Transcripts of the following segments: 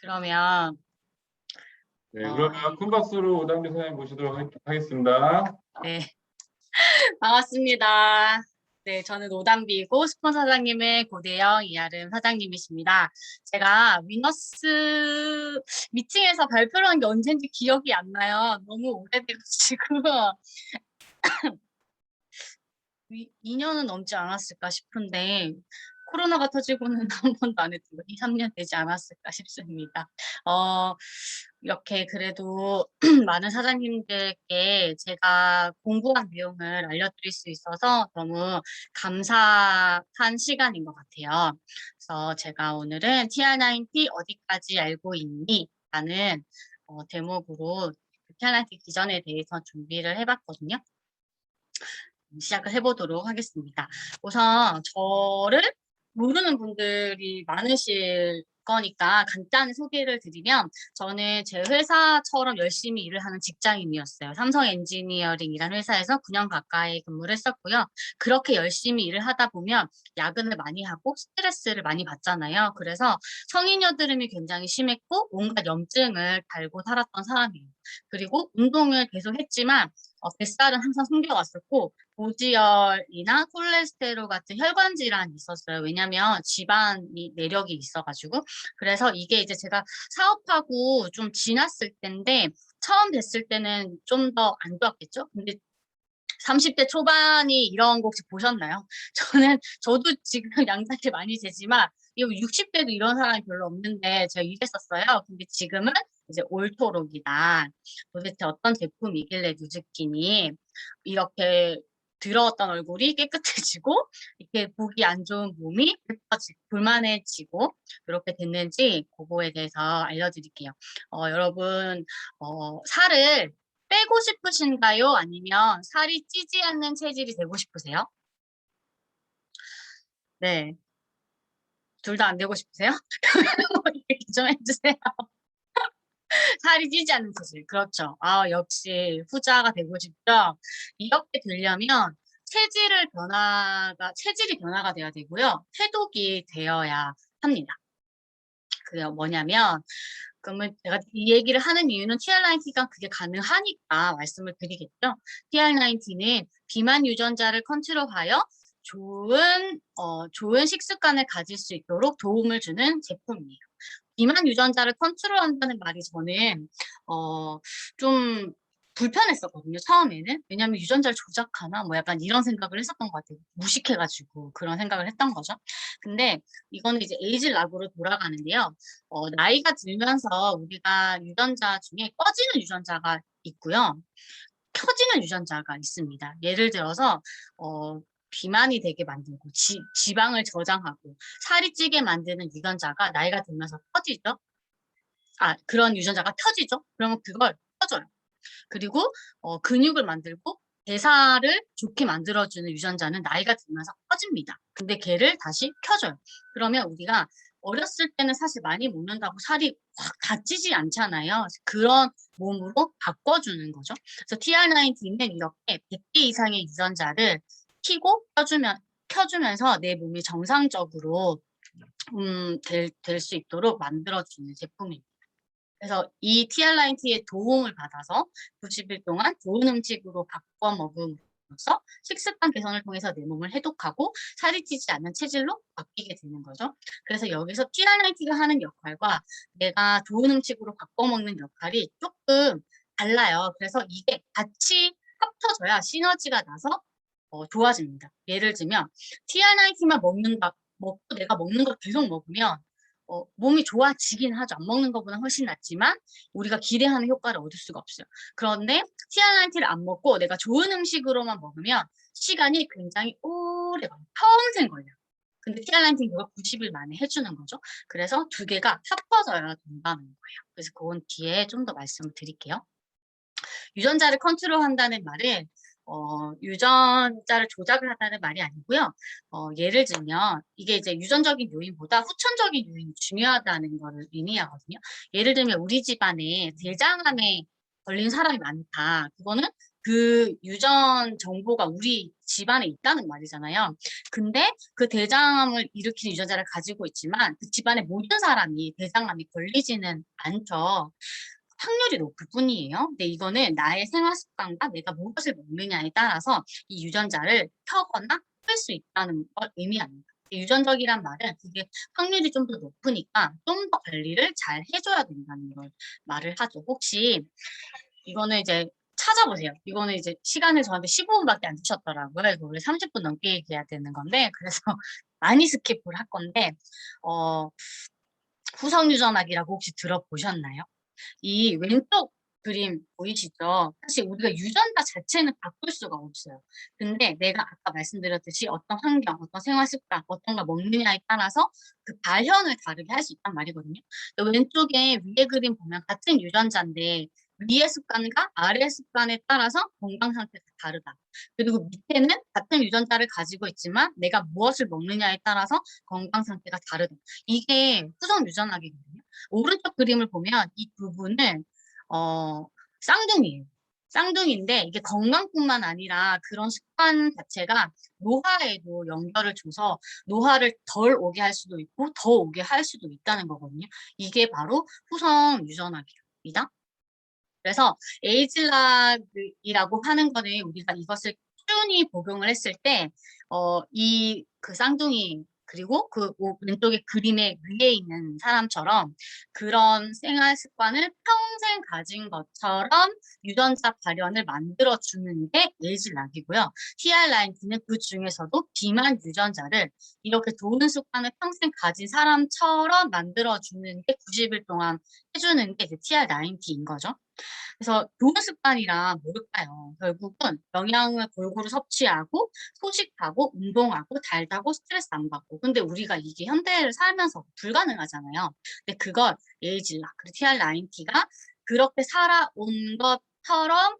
그러면 네, 그러면 큰 박수로 오담비 선생님 모시도록 하겠습니다. 네, 반갑습니다. 네, 저는 오담비이고 스폰 사장님의 고대영 이아름 사장님이십니다. 제가 위너스 미팅에서 발표를 한 게 언젠지 기억이 안 나요. 너무 오래돼가지고 2년은 넘지 않았을까 싶은데 코로나가 터지고는 한 번도 안 했던 거 2, 3년 되지 않았을까 싶습니다. 이렇게 그래도 많은 사장님들께 제가 공부한 내용을 알려드릴 수 있어서 너무 감사한 시간인 것 같아요. 그래서 제가 오늘은 TR90 어디까지 알고 있니? 라는 대목으로 TR90 기전에 대해서 준비를 해봤거든요. 시작을 해보도록 하겠습니다. 우선 저를 모르는 분들이 많으실 거니까 간단히 소개를 드리면 저는 제 회사처럼 열심히 일을 하는 직장인이었어요. 삼성 엔지니어링이라는 회사에서 9년 가까이 근무를 했었고요. 그렇게 열심히 일을 하다 보면 야근을 많이 하고 스트레스를 많이 받잖아요. 그래서 성인 여드름이 굉장히 심했고 온갖 염증을 달고 살았던 사람이에요. 그리고 운동을 계속 했지만 뱃살은 항상 숨겨왔었고 고지혈이나 콜레스테롤 같은 혈관 질환이 있었어요. 왜냐면 지방이 내력이 있어가지고. 그래서 이게 이제 제가 사업하고 좀 지났을 때인데 처음 뵀을 때는 좀 더 안 좋았겠죠? 근데 30대 초반이 이런 거 혹시 보셨나요? 저도 지금 양살이 많이 재지만, 이거 60대도 이런 사람이 별로 없는데, 제가 이랬었어요. 근데 지금은 이제 옳도록이다. 도대체 어떤 제품이길래 뉴즈킨이 이렇게 더러웠던 얼굴이 깨끗해지고, 이렇게 보기 안 좋은 몸이 예뻐지고, 볼만해지고, 이렇게 됐는지, 그거에 대해서 알려드릴게요. 여러분, 살을 빼고 싶으신가요? 아니면 살이 찌지 않는 체질이 되고 싶으세요? 네. 둘 다 안 되고 싶으세요? 얘기 좀 해주세요. 살이 찌지 않는 체질. 그렇죠. 역시 후자가 되고 싶죠. 이렇게 되려면 체질이 변화가 돼야 되고요. 해독이 되어야 합니다. 그게 뭐냐면, 그러면 제가 이 얘기를 하는 이유는 TR90가 그게 가능하니까 말씀을 드리겠죠. TR90는 비만 유전자를 컨트롤하여 좋은 식습관을 가질 수 있도록 도움을 주는 제품이에요. 비만 유전자를 컨트롤한다는 말이 저는 좀 불편했었거든요. 처음에는. 왜냐하면 유전자를 조작하나 뭐 약간 이런 생각을 했었던 것 같아요. 무식해가지고 그런 생각을 했던 거죠. 근데 이거는 이제 에이즈 락으로 돌아가는데요. 나이가 들면서 우리가 유전자 중에 꺼지는 유전자가 있고요. 켜지는 유전자가 있습니다. 예를 들어서 비만이 되게 만들고 지방을 저장하고 살이 찌게 만드는 유전자가 나이가 들면서 켜지죠. 그런 유전자가 켜지죠. 그러면 그걸 켜줘요. 그리고 근육을 만들고 대사를 좋게 만들어주는 유전자는 나이가 들면서 꺼집니다. 근데 걔를 다시 켜줘요. 그러면 우리가 어렸을 때는 사실 많이 먹는다고 살이 확 다 찌지 않잖아요. 그런 몸으로 바꿔주는 거죠. 그래서 TR90는 이렇게 100개 이상의 유전자를 켜고 켜주면서 내 몸이 정상적으로 될 수 있도록 만들어주는 제품입니다. 그래서 이 TR90의 도움을 받아서 90일 동안 좋은 음식으로 바꿔 먹음으로써 식습관 개선을 통해서 내 몸을 해독하고 살이 찌지 않는 체질로 바뀌게 되는 거죠. 그래서 여기서 TR90가 하는 역할과 내가 좋은 음식으로 바꿔 먹는 역할이 조금 달라요. 그래서 이게 같이 합쳐져야 시너지가 나서 좋아집니다. 예를 들면 TR90만 먹고 내가 먹는 걸 계속 먹으면 몸이 좋아지긴 하죠. 안 먹는 것보다 훨씬 낫지만 우리가 기대하는 효과를 얻을 수가 없어요. 그런데 TR90를 안 먹고 내가 좋은 음식으로만 먹으면 시간이 굉장히 오래 걸려요. 평생 걸려요. 근데 TR90는 그걸 90일 만에 해주는 거죠. 그래서 두 개가 합쳐져야 된다는 거예요. 그래서 그건 뒤에 좀 더 말씀을 드릴게요. 유전자를 컨트롤한다는 말은 유전자를 조작을 한다는 말이 아니고요. 예를 들면 이게 이제 유전적인 요인보다 후천적인 요인이 중요하다는 것을 의미하거든요. 예를 들면 우리 집안에 대장암에 걸린 사람이 많다. 그거는 그 유전 정보가 우리 집안에 있다는 말이잖아요. 근데 그 대장암을 일으키는 유전자를 가지고 있지만 그 집안의 모든 사람이 대장암이 걸리지는 않죠. 확률이 높을 뿐이에요. 근데 이거는 나의 생활 습관과 내가 무엇을 먹느냐에 따라서 이 유전자를 켜거나 끌 수 있다는 걸 의미합니다. 유전적이란 말은 그게 확률이 좀 더 높으니까 좀 더 관리를 잘 해줘야 된다는 걸 말을 하죠. 혹시 이거는 이제 찾아보세요. 이거는 이제 시간을 저한테 15분밖에 안 주셨더라고요. 그래서 원래 30분 넘게 얘기해야 되는 건데 그래서 많이 스킵을 할 건데 어, 후성 유전학이라고 혹시 들어보셨나요? 이 왼쪽 그림 보이시죠? 사실 우리가 유전자 자체는 바꿀 수가 없어요. 근데 내가 아까 말씀드렸듯이 어떤 환경, 어떤 생활 습관, 어떤 걸 먹느냐에 따라서 그 발현을 다르게 할 수 있단 말이거든요. 근데 왼쪽에 위에 그림 보면 같은 유전자인데 위의 습관과 아래 습관에 따라서 건강 상태가 다르다. 그리고 밑에는 같은 유전자를 가지고 있지만 내가 무엇을 먹느냐에 따라서 건강 상태가 다르다. 이게 후성 유전학이거든요. 오른쪽 그림을 보면 이 부분은 쌍둥이에요. 쌍둥이인데 이게 건강뿐만 아니라 그런 습관 자체가 노화에도 연결을 줘서 노화를 덜 오게 할 수도 있고 더 오게 할 수도 있다는 거거든요. 이게 바로 후성 유전학입니다. 그래서 에이즐락이라고 하는 거는 우리가 이것을 꾸준히 복용을 했을 때, 이 그 쌍둥이, 그리고 그 왼쪽에 그림의 위에 있는 사람처럼 그런 생활 습관을 평생 가진 것처럼 유전자 발현을 만들어주는 게 에이즐락이고요. TR19는 그 중에서도 비만 유전자를 이렇게 좋은 습관을 평생 가진 사람처럼 만들어주는 게 90일 동안 해주는 게 이제 TR90인 거죠. 그래서 좋은 습관이란 뭘까요? 결국은 영양을 골고루 섭취하고 소식하고 운동하고 잘 자고 스트레스 안 받고. 근데 우리가 이게 현대를 살면서 불가능하잖아요. 근데 그걸 에이즐락 그리고 TR90가 그렇게 살아온 것처럼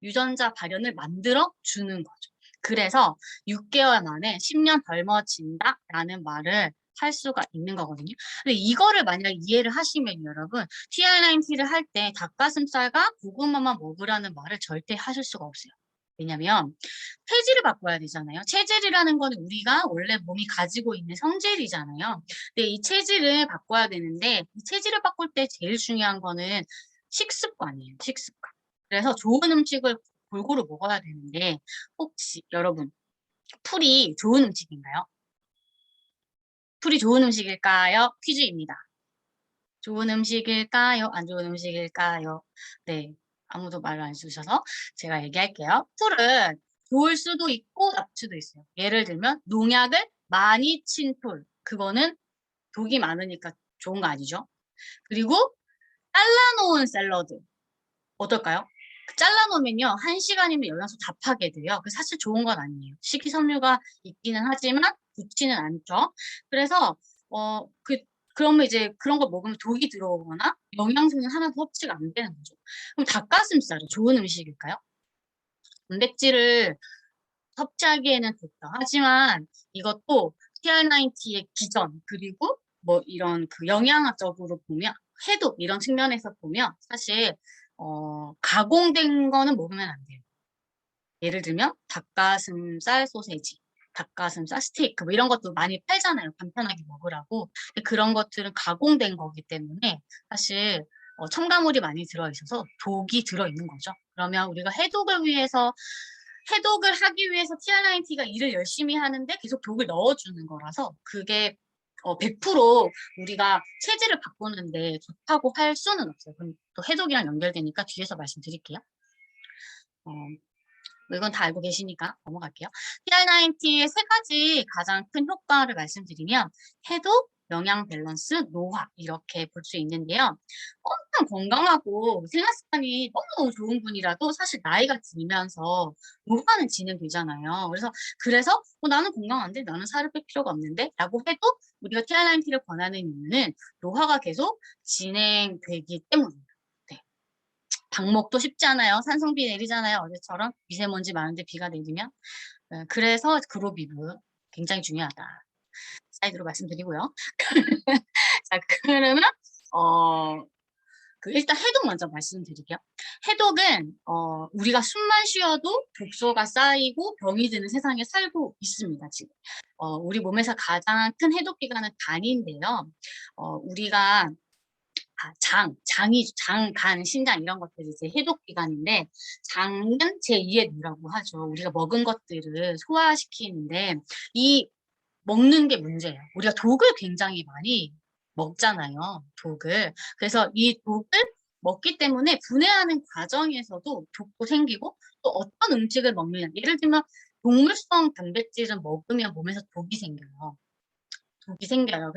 유전자 발현을 만들어 주는 거죠. 그래서 6개월 만에 10년 젊어진다라는 말을 할 수가 있는 거거든요. 근데 이거를 만약 이해를 하시면 여러분 TR90를 할 때 닭가슴살과 고구마만 먹으라는 말을 절대 하실 수가 없어요. 왜냐면 체질을 바꿔야 되잖아요. 체질이라는 거는 우리가 원래 몸이 가지고 있는 성질이잖아요. 근데 이 체질을 바꿔야 되는데 이 체질을 바꿀 때 제일 중요한 거는 식습관이에요. 식습관. 그래서 좋은 음식을 골고루 먹어야 되는데 혹시 여러분 풀이 좋은 음식인가요? 풀이 좋은 음식일까요? 퀴즈입니다. 좋은 음식일까요? 안 좋은 음식일까요? 네, 아무도 말을 안 해주셔서 제가 얘기할게요. 풀은 좋을 수도 있고 나쁠 수도 있어요. 예를 들면 농약을 많이 친 풀. 그거는 독이 많으니까 좋은 거 아니죠? 그리고 잘라놓은 샐러드. 어떨까요? 잘라놓으면요, 1시간이면 영양소 다 파괴돼요. 그 사실 좋은 건 아니에요. 식이섬유가 있기는 하지만 좋지는 않죠. 그래서, 그러면 이제 그런 거 먹으면 독이 들어오거나 영양소는 하나도 섭취가 안 되는 거죠. 그럼 닭가슴살은 좋은 음식일까요? 단백질을 섭취하기에는 좋다. 하지만 이것도 TR90의 기전, 그리고 뭐 이런 그 영양학적으로 보면, 해독 이런 측면에서 보면 사실, 가공된 거는 먹으면 안 돼요. 예를 들면 닭가슴살 소세지, 닭가슴살 스테이크 뭐 이런 것도 많이 팔잖아요. 간편하게 먹으라고. 근데 그런 것들은 가공된 거기 때문에 사실 첨가물이 많이 들어있어서 독이 들어있는 거죠. 그러면 우리가 해독을 하기 위해서 TR90가 일을 열심히 하는데 계속 독을 넣어주는 거라서 그게 100% 우리가 체질을 바꾸는데 좋다고 할 수는 없어요. 그럼 또 해독이랑 연결되니까 뒤에서 말씀드릴게요. 어, 뭐 이건 다 알고 계시니까 넘어갈게요. TR90의 세 가지 가장 큰 효과를 말씀드리면 해독, 영양 밸런스, 노화 이렇게 볼 수 있는데요. 엄청 건강하고 생활 습관이 너무너무 좋은 분이라도 사실 나이가 들면서 노화는 진행되잖아요. 그래서 나는 건강한데 나는 살을 뺄 필요가 없는데 라고 해도 우리가 TR90를 권하는 이유는 노화가 계속 진행되기 때문입니다. 네. 방목도 쉽지 않아요. 산성비 내리잖아요. 어제처럼 미세먼지 많은데 비가 내리면. 그래서 그로비브 굉장히 중요하다. 사이드로 말씀드리고요. 자, 그러면 어, 일단 해독 먼저 말씀드릴게요. 해독은 우리가 숨만 쉬어도 독소가 쌓이고 병이 드는 세상에 살고 있습니다, 지금. 우리 몸에서 가장 큰 해독 기관은 간인데요. 우리가 장, 간, 신장 이런 것들이 이제 해독 기관인데 장은 제2의 뇌라고 하죠. 우리가 먹은 것들을 소화시키는데 이 먹는 게 문제예요. 우리가 독을 굉장히 많이 먹잖아요. 독을. 그래서 이 독을 먹기 때문에 분해하는 과정에서도 독도 생기고 또 어떤 음식을 먹느냐. 예를 들면 동물성 단백질을 먹으면 몸에서 독이 생겨요. 독이 생겨요.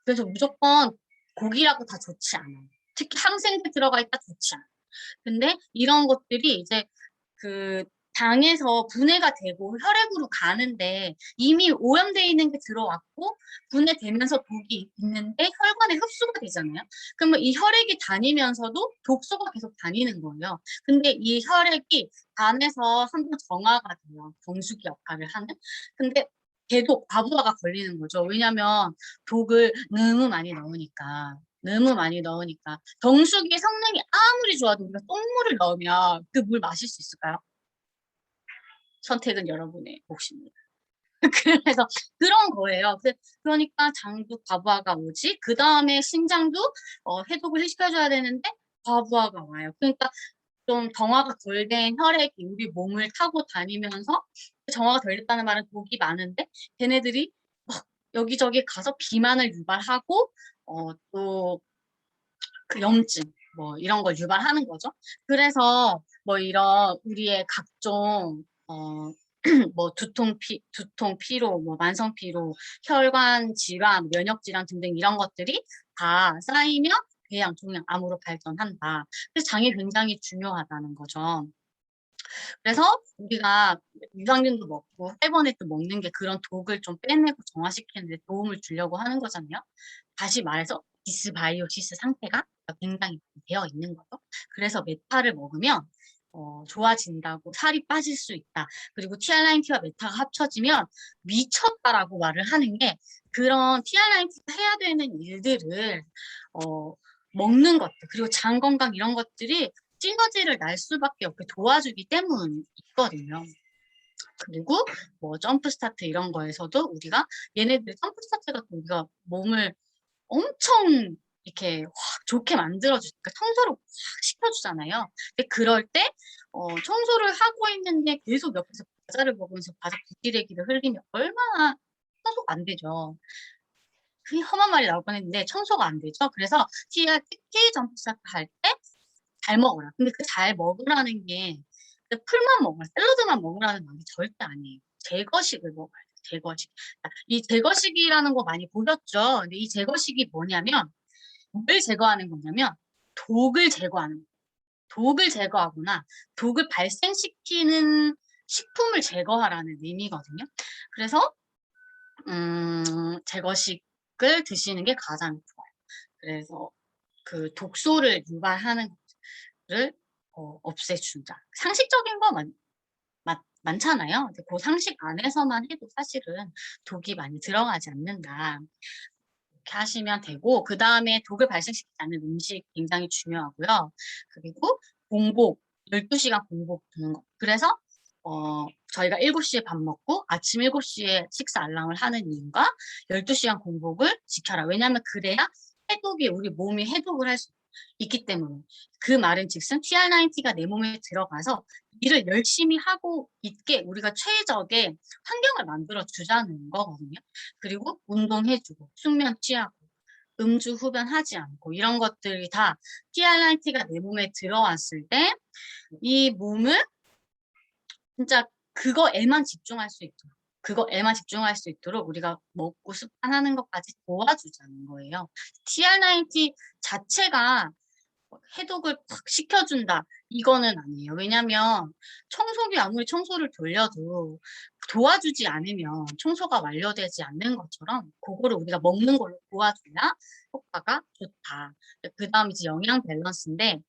그래서 무조건 고기라고 다 좋지 않아요. 특히 항생제 들어가 있다 좋지 않아요. 근데 이런 것들이 이제 그 장에서 분해가 되고 혈액으로 가는데 이미 오염되어 있는 게 들어왔고 분해되면서 독이 있는데 혈관에 흡수가 되잖아요. 그러면 이 혈액이 다니면서도 독소가 계속 다니는 거예요. 근데 이 혈액이 간에서 한번 정화가 돼요. 정수기 역할을 하는. 근데 계속 과부하가 걸리는 거죠. 왜냐면 독을 너무 많이 넣으니까. 너무 많이 넣으니까 정수기 성능이 아무리 좋아도 우리가 똥물을 넣으면 그 물 마실 수 있을까요? 선택은 여러분의 몫입니다. 그래서 그런 거예요. 그러니까 장도 과부하가 오지. 그 다음에 신장도 해독을 시켜줘야 되는데 과부하가 와요. 그러니까 좀 정화가 덜 된 혈액이 우리 몸을 타고 다니면서 정화가 덜 됐다는 말은 독이 많은데 걔네들이 막 여기저기 가서 비만을 유발하고 또 그 염증 뭐 이런 걸 유발하는 거죠. 그래서 뭐 이런 우리의 각종 뭐 두통, 피로, 뭐 만성 피로, 혈관 질환, 면역 질환 등등 이런 것들이 다 쌓이면 궤양, 종양, 암으로 발전한다. 그래서 장이 굉장히 중요하다는 거죠. 그래서 우리가 유산균도 먹고 페이버넷도 먹는 게 그런 독을 좀 빼내고 정화시키는 데 도움을 주려고 하는 거잖아요. 다시 말해서 디스바이오시스 상태가 굉장히 되어 있는 거죠. 그래서 메타를 먹으면 좋아진다고 살이 빠질 수 있다. 그리고 TR90와 메타가 합쳐지면 미쳤다라고 말을 하는 게 그런 TR90가 해야 되는 일들을 먹는 것들 그리고 장 건강 이런 것들이 시너지를 날 수밖에 없게 도와주기 때문이거든요. 그리고 뭐 점프 스타트 이런 거에서도 우리가 얘네들 점프 스타트가 우리가 몸을 엄청 이렇게 확 좋게 만들어주니까 청소를 확 시켜주잖아요. 근데 그럴 때 청소를 하고 있는데 계속 옆에서 과자를 먹으면서 과자 부찌래기를 흘리면 얼마나 청소가 안 되죠. 그게 험한 말이 나올 뻔했는데 청소가 안 되죠. 그래서 특히 점프 스타트 할 때 잘 먹어라. 근데 그 잘 먹으라는 게 풀만 먹어라, 샐러드만 먹으라는 말이 절대 아니에요. 제거식을 먹어야 돼요. 제거식. 이 제거식이라는 거 많이 보셨죠? 근데 이 제거식이 뭐냐면 뭘 제거하는 거냐면 독을 제거하는 거예요. 독을 제거하거나 독을 발생시키는 식품을 제거하라는 의미거든요. 그래서 제거식을 드시는 게 가장 좋아요. 그래서 그 독소를 유발하는 것을 없애준다. 상식적인 거 많잖아요. 근데 그 상식 안에서만 해도 사실은 독이 많이 들어가지 않는다. 이렇게 하시면 되고 그 다음에 독을 발생시키지 않는 음식 굉장히 중요하고요. 그리고 공복, 12시간 공복 두는 거. 그래서 저희가 7시에 밥 먹고 아침 7시에 식사 알람을 하는 이유가 12시간 공복을 지켜라. 왜냐하면 그래야 해독이 우리 몸이 해독을 할 수 있기 때문에 그 말은 즉슨 TR90가 내 몸에 들어가서 일을 열심히 하고 있게 우리가 최적의 환경을 만들어 주자는 거거든요. 그리고 운동해주고 숙면 취하고 음주 흡연하지 않고 이런 것들이 다 TR90가 내 몸에 들어왔을 때 이 몸을 진짜 그거에만 집중할 수 있도록 그거에만 집중할 수 있도록 우리가 먹고 습관하는 것까지 도와주자는 거예요. TR90 자체가 해독을 팍 시켜준다. 이거는 아니에요. 왜냐면 청소기 아무리 청소를 돌려도 도와주지 않으면 청소가 완료되지 않는 것처럼 그거를 우리가 먹는 걸로 도와줘야 효과가 좋다. 그 다음 이제 영양 밸런스인데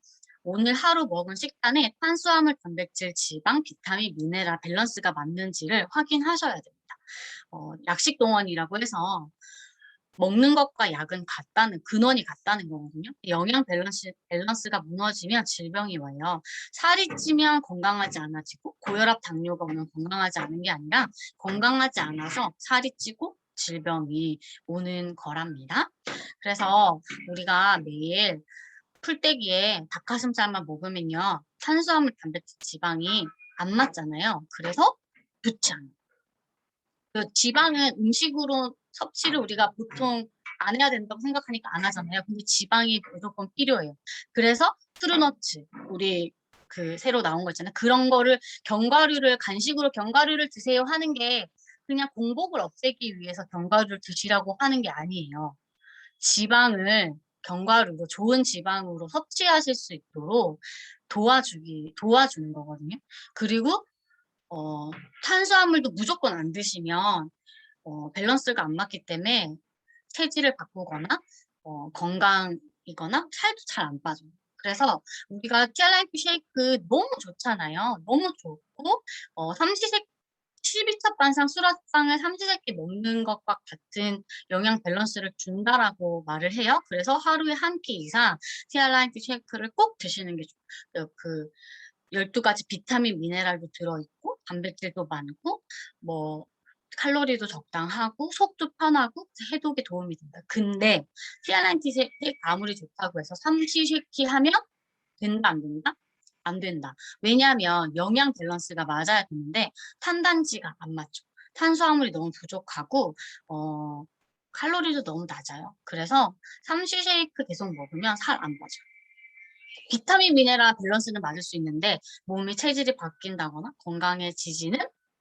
오늘 하루 먹은 식단에 탄수화물, 단백질, 지방, 비타민, 미네랄 밸런스가 맞는지를 확인하셔야 됩니다. 약식 동원이라고 해서 먹는 것과 약은 같다는 근원이 같다는 거거든요. 영양 밸런스가 무너지면 질병이 와요. 살이 찌면 건강하지 않아지고 고혈압, 당뇨가 오면 건강하지 않은 게 아니라 건강하지 않아서 살이 찌고 질병이 오는 거랍니다. 그래서 우리가 매일 풀떼기에 닭가슴살만 먹으면요. 탄수화물, 단백질, 지방이 안 맞잖아요. 그래서 좋지 않아요. 그 지방은 음식으로 섭취를 우리가 보통 안 해야 된다고 생각하니까 안 하잖아요. 근데 지방이 무조건 필요해요. 그래서 트루너츠, 우리 그 새로 나온 거 있잖아요. 그런 거를 간식으로 견과류를 드세요 하는 게 그냥 공복을 없애기 위해서 견과류를 드시라고 하는 게 아니에요. 지방을 견과류로 좋은 지방으로 섭취하실 수 있도록 도와주는 거거든요. 그리고 탄수화물도 무조건 안 드시면 밸런스가 안 맞기 때문에 체질을 바꾸거나 건강이거나 살도 잘 안 빠져요. 그래서 우리가 티알라이프 쉐이크 너무 좋잖아요. 너무 좋고 삼시세끼 12차 반상 수라상을 삼시세끼 먹는 것과 같은 영양 밸런스를 준다라고 말을 해요. 그래서 하루에 한 끼 이상 티알라이프 쉐이크를 꼭 드시는 게 좋아요. 그 12가지 비타민, 미네랄도 들어있고 단백질도 많고 뭐 칼로리도 적당하고 속도 편하고 해독에 도움이 된다. 근데 티알라이프 쉐이크 아무리 좋다고 해서 삼시세끼 하면 된다 안 된다? 안 된다. 왜냐하면 영양 밸런스가 맞아야 되는데 탄단지가 안 맞죠. 탄수화물이 너무 부족하고 칼로리도 너무 낮아요. 그래서 삼시세이크 계속 먹으면 살 안 빠져요. 비타민, 미네랄 밸런스는 맞을 수 있는데 몸의 체질이 바뀐다거나 건강해지지는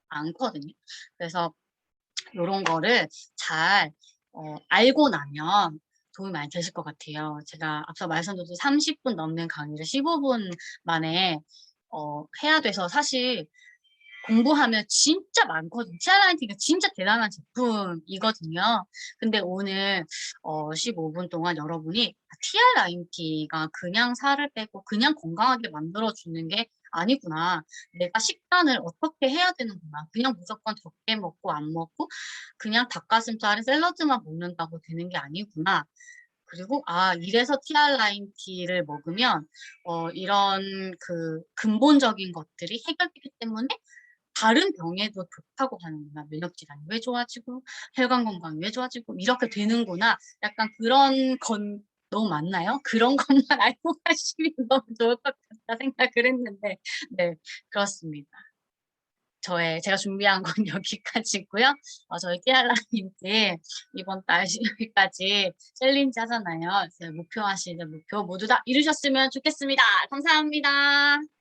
않거든요. 그래서 이런 거를 잘 알고 나면 도움이 많이 되실 것 같아요. 제가 앞서 말씀드린 30분 넘는 강의를 15분 만에 해야 돼서 사실 공부하면 진짜 많거든요. 티알라인티가 진짜 대단한 제품이거든요. 근데 오늘 15분 동안 여러분이 티알라인티가 그냥 살을 빼고 그냥 건강하게 만들어주는 게 아니구나. 내가 식단을 어떻게 해야 되는구나. 그냥 무조건 적게 먹고 안 먹고 그냥 닭가슴살에 샐러드만 먹는다고 되는 게 아니구나. 그리고 이래서 티알라인티를 먹으면 이런 그 근본적인 것들이 해결되기 때문에 다른 병에도 좋다고 하는구나. 면역 질환이 왜 좋아지고 혈관 건강이 왜 좋아지고 이렇게 되는구나. 약간 그런 건 너무 많나요? 그런 것만 알고 가시면 너무 좋을 것 같다 생각을 했는데 네, 그렇습니다. 제가 준비한 건 여기까지고요. 저희 티알라님들 이번 달 10일까지 챌린지 하잖아요. 목표하시는 목표 모두 다 이루셨으면 좋겠습니다. 감사합니다.